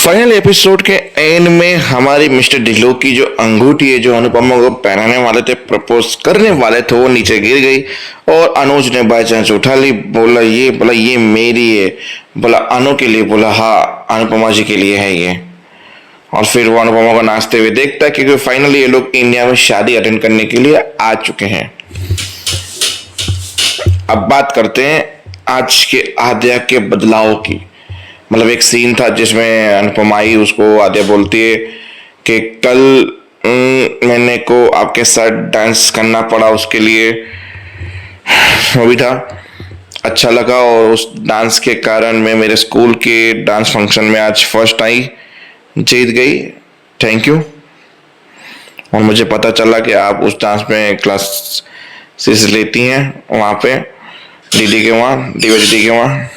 Final episode के and में हमारी मिस्टर ढिल्लो की जो अंगूठी है जो अनुपमा को पहनाने वाले थे, प्रपोज करने वाले थे, वो नीचे गिर गई और अनुज ने बाई चांस उठा ली। बोला ये मेरी है। बोला अनु के लिए? बोला हाँ अनुपमा जी के लिए है ये। और फिर वो अनुपमा को नाचते हुए देखता है क्योंकि फाइनली ये लोग इंडिया में शादी अटेंड करने के लिए आ चुके हैं। अब बात करते हैं आज के आद्या के बदलाव की। मतलब एक सीन था जिसमें अनुपमा आई, उसको आद्या बोलती है कि कल मैंने को आपके साथ डांस करना पड़ा, उसके लिए वो भी था, अच्छा लगा और उस डांस के कारण मैं मेरे स्कूल के डांस फंक्शन में आज फर्स्ट आई, जीत गई, थैंक यू। और मुझे पता चला कि आप उस डांस में क्लासेस लेती हैं वहाँ पे दीदी के वहाँ, दिव्या दीदी के वहाँ।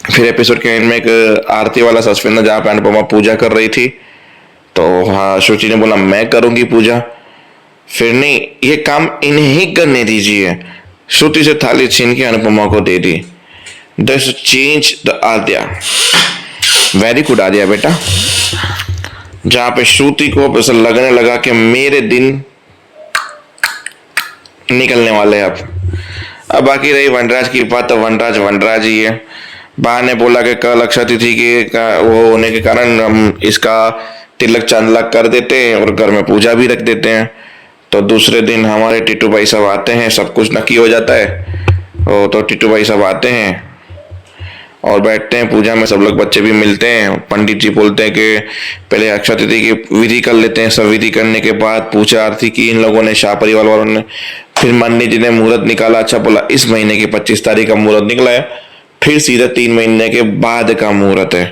फिर एपिसोड के एंड में एक आरती वाला सस्पेंस था जहाँ पे अनुपमा पूजा कर रही थी, तो हाँ शुचि ने बोला मैं करूंगी पूजा। फिर नहीं, ये काम इन्हें ही करने दीजिए। श्रुति से थाली छीन के अनुपमा को दे दी। That's change the Aadya. Very good Aadya बेटा। जहाँ पे श्रुति को ऐसा लगने लगा कि मेरे दिन निकलने वाले अब बाकी रही वनराज की बात, तो वनराज ही है। बा ने बोला कि कल अक्षय तिथि के वो होने के कारण हम इसका तिलक चांदलक कर देते हैं और घर में पूजा भी रख देते हैं। तो दूसरे दिन हमारे टीटू भाई सब आते हैं, सब कुछ नक्की हो जाता है। तो टीटू भाई सब आते हैं और बैठते हैं पूजा में, सब लोग बच्चे भी मिलते हैं। पंडित जी बोलते हैं कि पहले अक्षय तिथि की विधि कर लेते हैं। सब विधि करने के बाद पूजा आरती की इन लोगों ने, शाह परिवार वालों ने। फिर मन्नी जी ने मुहूर्त निकाला। अच्छा बोला इस महीने की 25 तारीख का मुहूर्त निकला है, फिर सीधा 3 महीने के बाद का मुहूर्त है।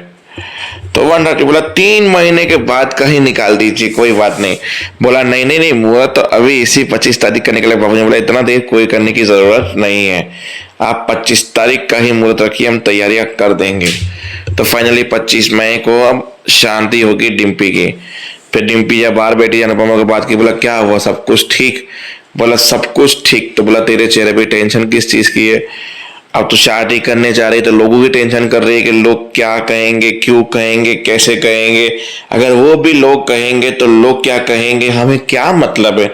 तो वनराज बोला 3 महीने के बाद का ही निकाल दीजिए, कोई बात नहीं। बोला नहीं मुहूर्त तो अभी इसी 25 तारीख का निकले। बाबू ने बोला इतना देर कोई करने की जरूरत नहीं है, आप 25 तारीख का ही मुहूर्त रखिए, हम तैयारियां कर देंगे। तो फाइनली 25 मई को अब शांति होगी डिम्पी की। फिर डिम्पी जब बाहर बैठी अनुपमा को बात की, बोला क्या हुआ, सब कुछ ठीक? बोला सब कुछ ठीक। तो बोला तेरे चेहरे पे टेंशन किस चीज की है? अब तो शादी करने जा रही है तो लोगों की टेंशन कर रही है कि लोग क्या कहेंगे, क्यों कहेंगे, कैसे कहेंगे। अगर वो भी लोग कहेंगे तो लोग क्या कहेंगे, हमें क्या मतलब है।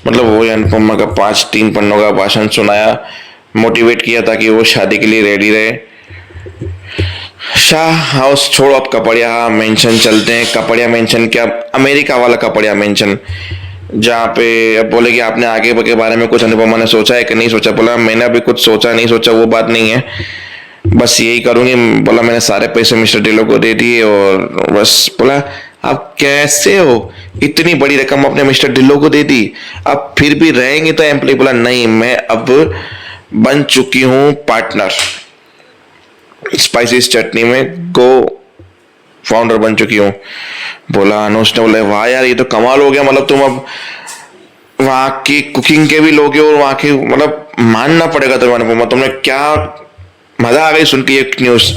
मतलब वो अनुपमा का 5-3 पन्नों का भाषण सुनाया, मोटिवेट किया ताकि वो शादी के लिए रेडी रहे। शाह हाउस छोड़ो, अब कपड़िया मेंशन चलते हैं। कपड़िया मेंशन क्या, अमेरिका वाला कपड़िया मेंशन, जहाँ पे बोले कि आपने आगे के बारे में कुछ अनुपमा ने सोचा है कि नहीं सोचा। बोला मैंने अभी कुछ सोचा नहीं, सोचा वो बात नहीं है, बस यही करूंगी। बोला मैंने सारे पैसे मिस्टर ढिल्लो को दे दिए और बस। बोला आप कैसे हो, इतनी बड़ी रकम अपने मिस्टर ढिल्लो को दे दी, अब फिर भी रहेंगे तो एम्प्लॉय? बोला नहीं, मैं अब बन चुकी हूँ पार्टनर स्पाइसी चटनी में, गो फाउंडर बन चुकी हूँ। बोला अनुज ने बोला वाह यार ये तो कमाल हो गया, मतलब तुम अब वहां की कुकिंग के भी लोगे और वहां के, मतलब मानना पड़ेगा तुम्हें अनुपमा, तुमने क्या, मजा आ गई सुन के एक न्यूज।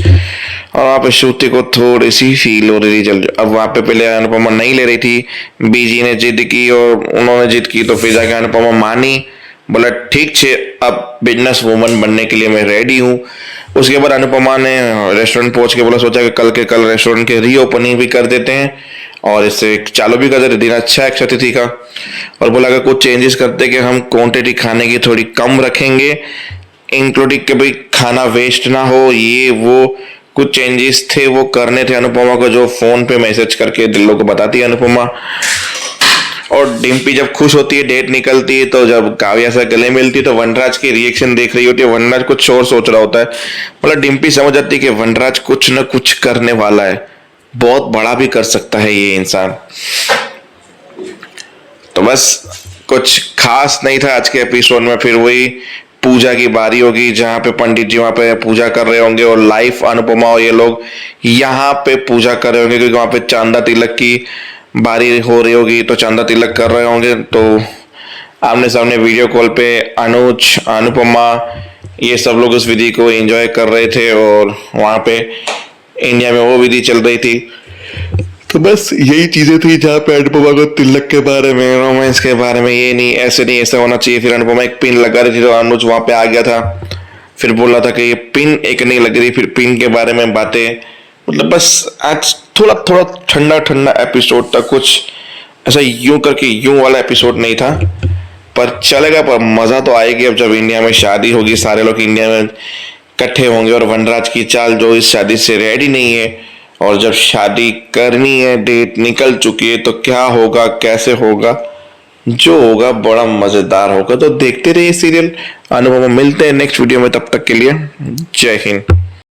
और वहां पे श्रुति को थोड़ी सी फील हो रही थी। अब वहां पे पहले अनुपमा नहीं ले रही थी, बीजी ने जिद की और उन्होंने जिद की तो फिर जाके अनुपमा मानी। बोला ठीक है अब बिजनेस वूमन बनने के लिए मैं रेडी हूँ। उसके बाद अनुपमा ने रेस्टोरेंट पहुंच के बोला सोचा कि कल के कल रेस्टोरेंट के रीओपनिंग भी कर देते हैं और इससे चालू भी कर देते, दिन अच्छा है अक्षय तिथि का। और बोला कि कुछ चेंजेस करते कि हम क्वांटिटी खाने की थोड़ी कम रखेंगे, इंक्लूडिंग के भाई खाना वेस्ट ना हो, ये वो कुछ चेंजेस थे वो करने थे अनुपमा को, जो फोन पे मैसेज करके दिल्लो को बताती है अनुपमा। और डिम्पी जब खुश होती है, डेट निकलती है, तो जब काव्या से गले मिलती है तो वनराज की रिएक्शन देख रही होती है। वनराज कुछ और सोच रहा होता है। मतलब डिम्पी समझ जाती है कि वनराज कुछ न कुछ करने वाला है, बहुत बड़ा भी कर सकता है ये इंसान। तो बस कुछ खास नहीं था आज के एपिसोड में। फिर वही पूजा की बारी होगी जहाँ पे पंडित जी वहां पे पूजा कर रहे होंगे और लाइव अनुपमा और ये लोग यहाँ पे पूजा कर रहे होंगे क्योंकि वहां पे चांदा तिलक की बारी हो रही होगी, तो चांदा तिलक कर रहे होंगे। तो आमने सामने वीडियो कॉल पे अनुज, अनुपमा, ये सब लोग उस विधि को एंजॉय कर रहे थे और वहां पे इंडिया में वो विधि चल रही थी। तो बस यही चीजें थी जहाँ पे अनुपमा को तिलक के बारे में, रोमांस के बारे में, ये नहीं ऐसे नहीं ऐसा होना चाहिए। फिर अनुपमा एक पिन लगा रही थी तो अनुज वहां पे आ गया था, फिर बोला था कि ये पिन एक नहीं लग रही, फिर पिन के बारे में बातें। मतलब बस आज थोड़ा थोड़ा ठंडा ठंडा एपिसोड था, कुछ ऐसा यूं करके यूं वाला एपिसोड नहीं था, पर चलेगा। पर मजा तो आएगी अब जब इंडिया में शादी होगी, सारे लोग इंडिया में इकट्ठे होंगे और वनराज की चाल जो इस शादी से रेडी नहीं है, और जब शादी करनी है, डेट निकल चुकी है, तो क्या होगा, कैसे होगा, जो होगा बड़ा मजेदार होगा। तो देखते रहिए सीरियल अनुपमा। मिलते हैं नेक्स्ट वीडियो में, तब तक के लिए जय हिंद।